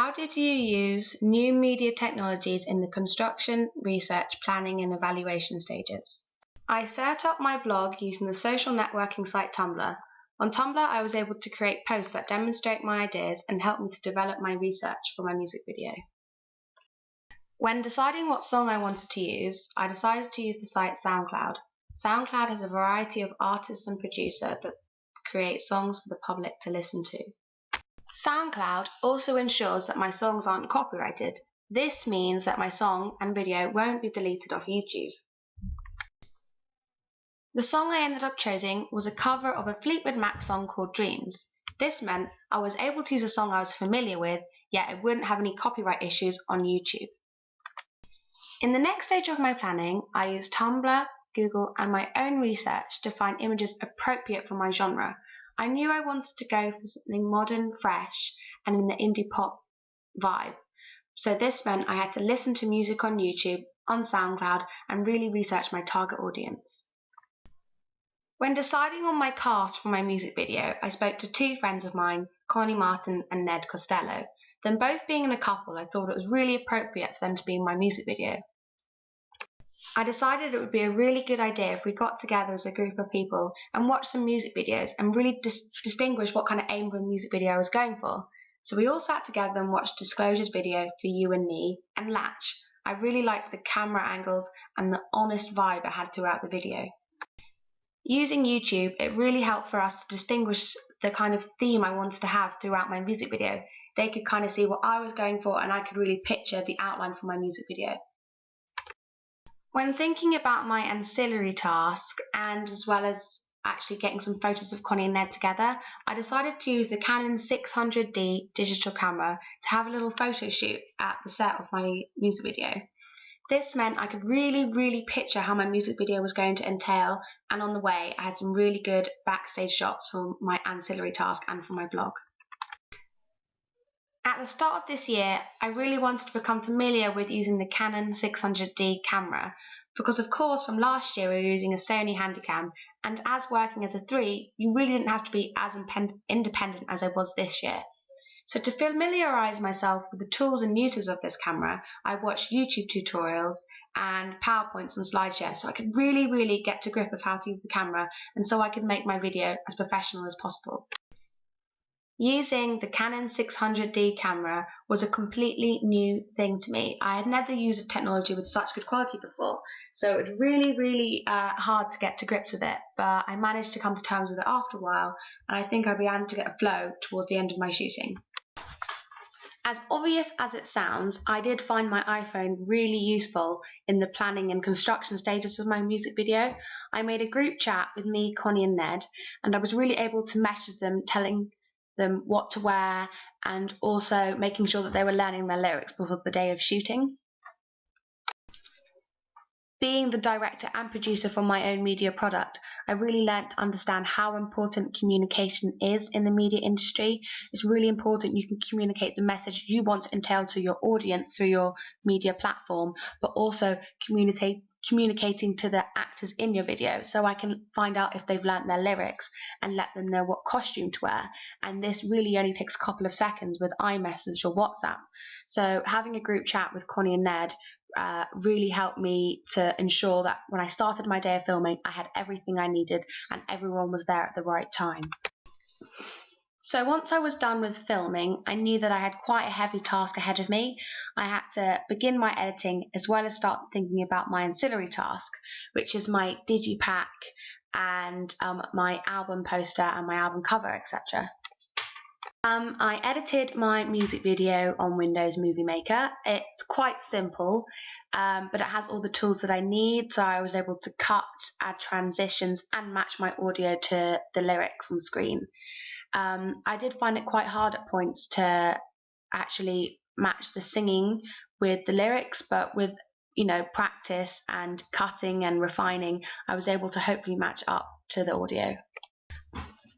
How did you use new media technologies in the construction, research, planning and evaluation stages? I set up my blog using the social networking site Tumblr. On Tumblr, I was able to create posts that demonstrate my ideas and help me to develop my research for my music video. When deciding what song I wanted to use, I decided to use the site SoundCloud. SoundCloud has a variety of artists and producers that create songs for the public to listen to. SoundCloud also ensures that my songs aren't copyrighted. This means that my song and video won't be deleted off YouTube. The song I ended up choosing was a cover of a Fleetwood Mac song called Dreams. This meant I was able to use a song I was familiar with, yet it wouldn't have any copyright issues on YouTube. In the next stage of my planning, I used Tumblr, Google and my own research to find images appropriate for my genre. I knew I wanted to go for something modern, fresh, and in the indie pop vibe. So this meant I had to listen to music on YouTube, on SoundCloud, and really research my target audience. When deciding on my cast for my music video, I spoke to two friends of mine, Connie Martin and Ned Costello. Them both being in a couple, I thought it was really appropriate for them to be in my music video. I decided it would be a really good idea if we got together as a group of people and watched some music videos and really distinguish what kind of aim of a music video I was going for. So we all sat together and watched Disclosure's video For You and Me and Latch. I really liked the camera angles and the honest vibe it had throughout the video. Using YouTube, it really helped for us to distinguish the kind of theme I wanted to have throughout my music video. They could kind of see what I was going for and I could really picture the outline for my music video. When thinking about my ancillary task and as well as actually getting some photos of Connie and Ned together, I decided to use the Canon 600D digital camera to have a little photo shoot at the set of my music video. This meant I could really picture how my music video was going to entail, and on the way I had some really good backstage shots for my ancillary task and for my blog. At the start of this year, I really wanted to become familiar with using the Canon 600D camera because of course from last year we were using a Sony Handycam, and as working as a 3, you really didn't have to be as independent as I was this year. So to familiarise myself with the tools and uses of this camera, I watched YouTube tutorials and PowerPoints and SlideShare so I could really get to grip of how to use the camera and so I could make my video as professional as possible. Using the Canon 600D camera was a completely new thing to me. I had never used a technology with such good quality before, so it was really hard to get to grips with it, but I managed to come to terms with it after a while, and I think I began to get a flow towards the end of my shooting. As obvious as it sounds, I did find my iPhone really useful in the planning and construction stages of my music video. I made a group chat with me, Connie and Ned, and I was really able to message them telling them what to wear and also making sure that they were learning their lyrics before the day of shooting. Being the director and producer for my own media product, I really learnt to understand how important communication is in the media industry. It's really important you can communicate the message you want to entail to your audience through your media platform, but also communicating to the actors in your video so I can find out if they've learnt their lyrics and let them know what costume to wear. And this really only takes a couple of seconds with iMessage or WhatsApp. So having a group chat with Connie and Ned really helped me to ensure that when I started my day of filming, I had everything I needed and everyone was there at the right time. So once I was done with filming, I knew that I had quite a heavy task ahead of me. I had to begin my editing as well as start thinking about my ancillary task, which is my digipack and my album poster and my album cover, etc. I edited my music video on Windows Movie Maker. It's quite simple, but it has all the tools that I need, so I was able to cut, add transitions and match my audio to the lyrics on screen. I did find it quite hard at points to actually match the singing with the lyrics, but with practice and cutting and refining, I was able to hopefully match up to the audio.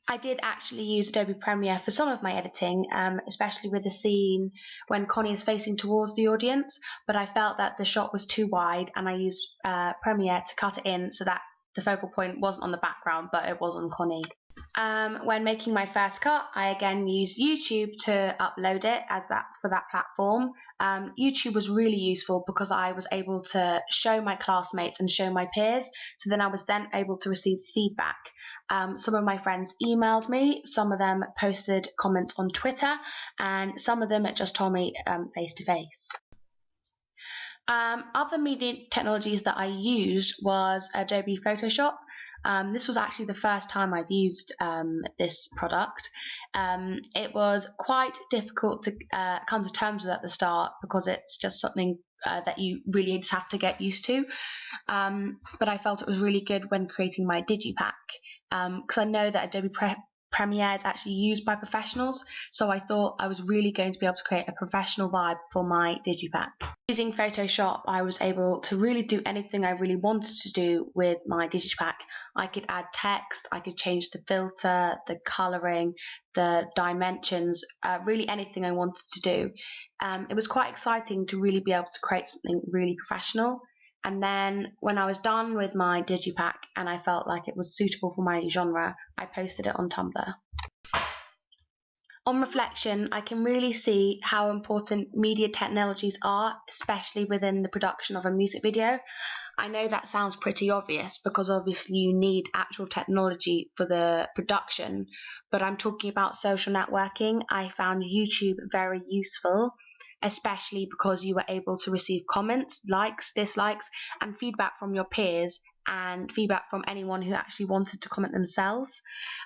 I did actually use Adobe Premiere for some of my editing, especially with the scene when Connie is facing towards the audience, but I felt that the shot was too wide and I used Premiere to cut it in so that the focal point wasn't on the background but it was on Connie. When making my first cut, I again used YouTube to upload it for that platform. YouTube was really useful because I was able to show my classmates and show my peers. So then I was then able to receive feedback. Some of my friends emailed me, some of them posted comments on Twitter, and some of them just told me face to face. Other media technologies that I used was Adobe Photoshop. This was actually the first time I've used this product. It was quite difficult to come to terms with at the start because it's just something that you really just have to get used to. But I felt it was really good when creating my digipack because I know that Adobe Premiere is actually used by professionals, so I thought I was really going to be able to create a professional vibe for my digipack. Using Photoshop, I was able to really do anything I really wanted to do with my digipack. I could add text, I could change the filter, the colouring, the dimensions, really anything I wanted to do. It was quite exciting to really be able to create something really professional. And then when I was done with my digipack and I felt like it was suitable for my genre, I posted it on Tumblr. On reflection, I can really see how important media technologies are, especially within the production of a music video. I know that sounds pretty obvious because obviously you need actual technology for the production, but I'm talking about social networking. I found YouTube very useful, especially because you were able to receive comments, likes, dislikes, and feedback from your peers and feedback from anyone who actually wanted to comment themselves.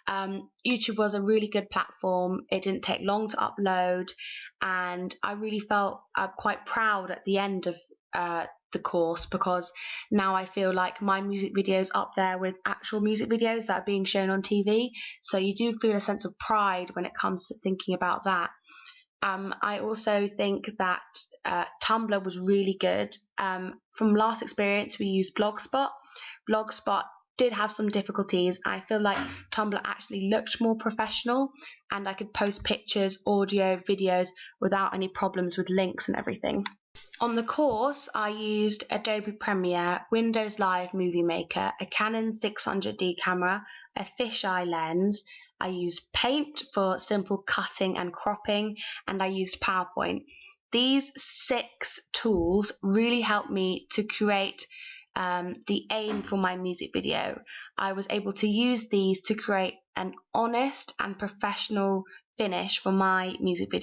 YouTube was a really good platform. It didn't take long to upload, and I really felt quite proud at the end of the course because now I feel like my music videos up there with actual music videos that are being shown on TV. So you do feel a sense of pride when it comes to thinking about that. I also think that Tumblr was really good. From last experience, we used Blogspot. Blogspot did have some difficulties. I feel like Tumblr actually looked more professional and I could post pictures, audio, videos without any problems with links and everything. On the course, I used Adobe Premiere, Windows Live Movie Maker, a Canon 600D camera, a fisheye lens. I used Paint for simple cutting and cropping, and I used PowerPoint. These 6 tools really helped me to create the aim for my music video. I was able to use these to create an honest and professional finish for my music video.